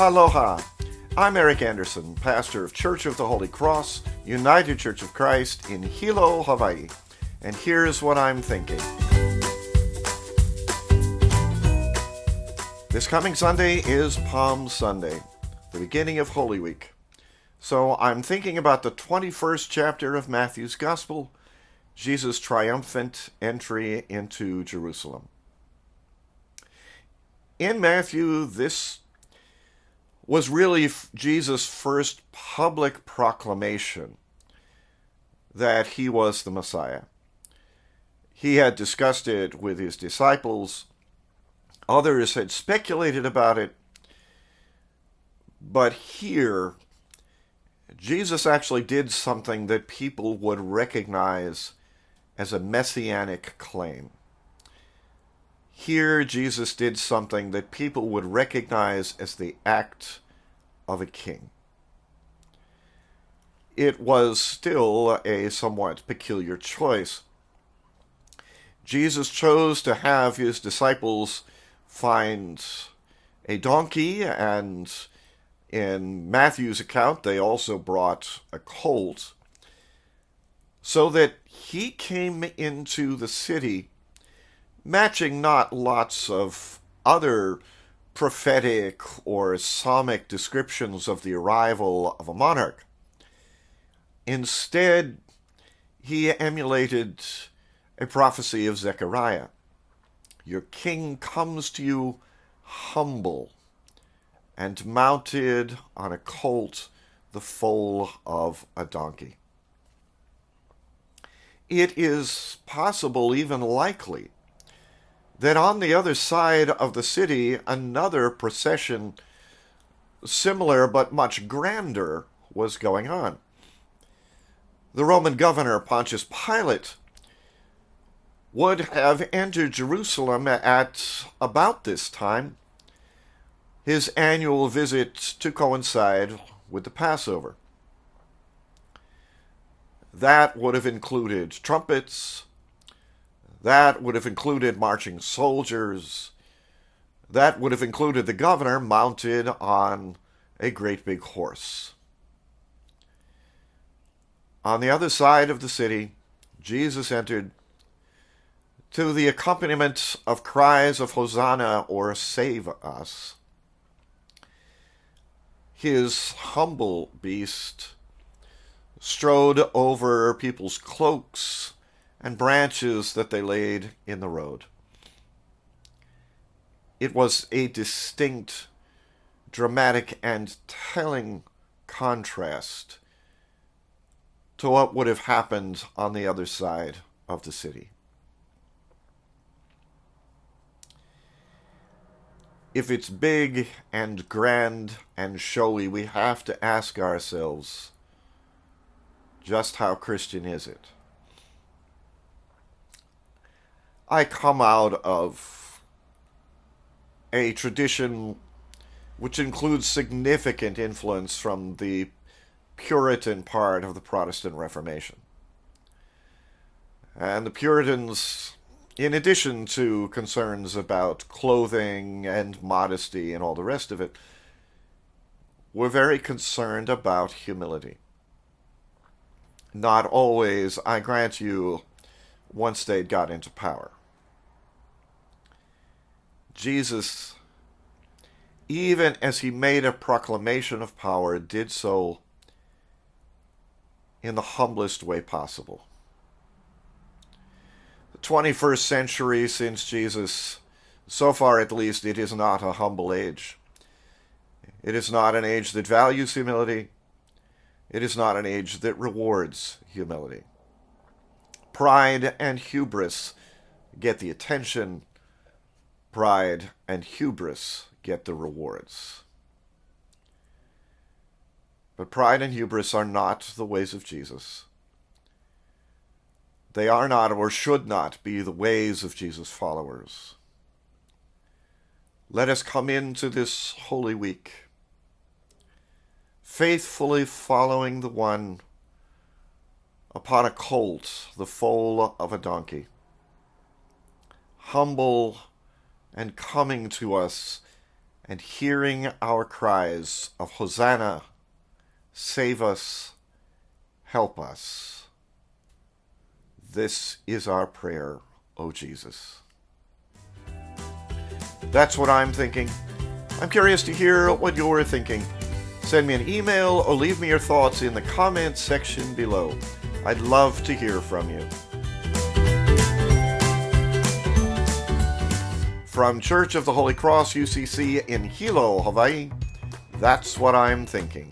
Aloha! I'm Eric Anderson, pastor of Church of the Holy Cross, United Church of Christ in Hilo, Hawaii. And here's what I'm thinking. This coming Sunday is Palm Sunday, the beginning of Holy Week. So I'm thinking about the 21st chapter of Matthew's Gospel, Jesus' triumphant entry into Jerusalem. In Matthew, this was really Jesus' first public proclamation that he was the Messiah. He had discussed it with his disciples. Others had speculated about it. But here, Jesus actually did something that people would recognize as a messianic claim. Here, Jesus did something that people would recognize as the act of a king. It was still a somewhat peculiar choice. Jesus chose to have his disciples find a donkey, and in Matthew's account, they also brought a colt, so that he came into the city matching not lots of other prophetic or psalmic descriptions of the arrival of a monarch. Instead, he emulated a prophecy of Zechariah. Your king comes to you humble and mounted on a colt, the foal of a donkey. It is possible, even likely, that on the other side of the city, another procession, similar but much grander, was going on. The Roman governor, Pontius Pilate, would have entered Jerusalem at about this time, his annual visit to coincide with the Passover. That would have included trumpets. That would have included marching soldiers. That would have included the governor mounted on a great big horse. On the other side of the city, Jesus entered to the accompaniment of cries of Hosanna or Save Us. His humble beast strode over people's cloaks and branches that they laid in the road. It was a distinct, dramatic, and telling contrast to what would have happened on the other side of the city. If it's big and grand and showy, we have to ask ourselves, just how Christian is it? I come out of a tradition which includes significant influence from the Puritan part of the Protestant Reformation. And the Puritans, in addition to concerns about clothing and modesty and all the rest of it, were very concerned about humility. Not always, I grant you, once they got into power. Jesus, even as he made a proclamation of power, did so in the humblest way possible. The 21st century, since Jesus, so far at least, it is not a humble age. It is not an age that values humility. It is not an age that rewards humility. Pride and hubris get the attention. Pride and hubris get the rewards. But pride and hubris are not the ways of Jesus. They are not or should not be the ways of Jesus' followers. Let us come into this Holy Week faithfully following the one upon a colt, the foal of a donkey, humble and coming to us and hearing our cries of Hosanna, save us, help us. This is our prayer, O Jesus. That's what I'm thinking. I'm curious to hear what you're thinking. Send me an email or leave me your thoughts in the comments section below. I'd love to hear from you. From Church of the Holy Cross, UCC in Hilo, Hawaii, that's what I'm thinking.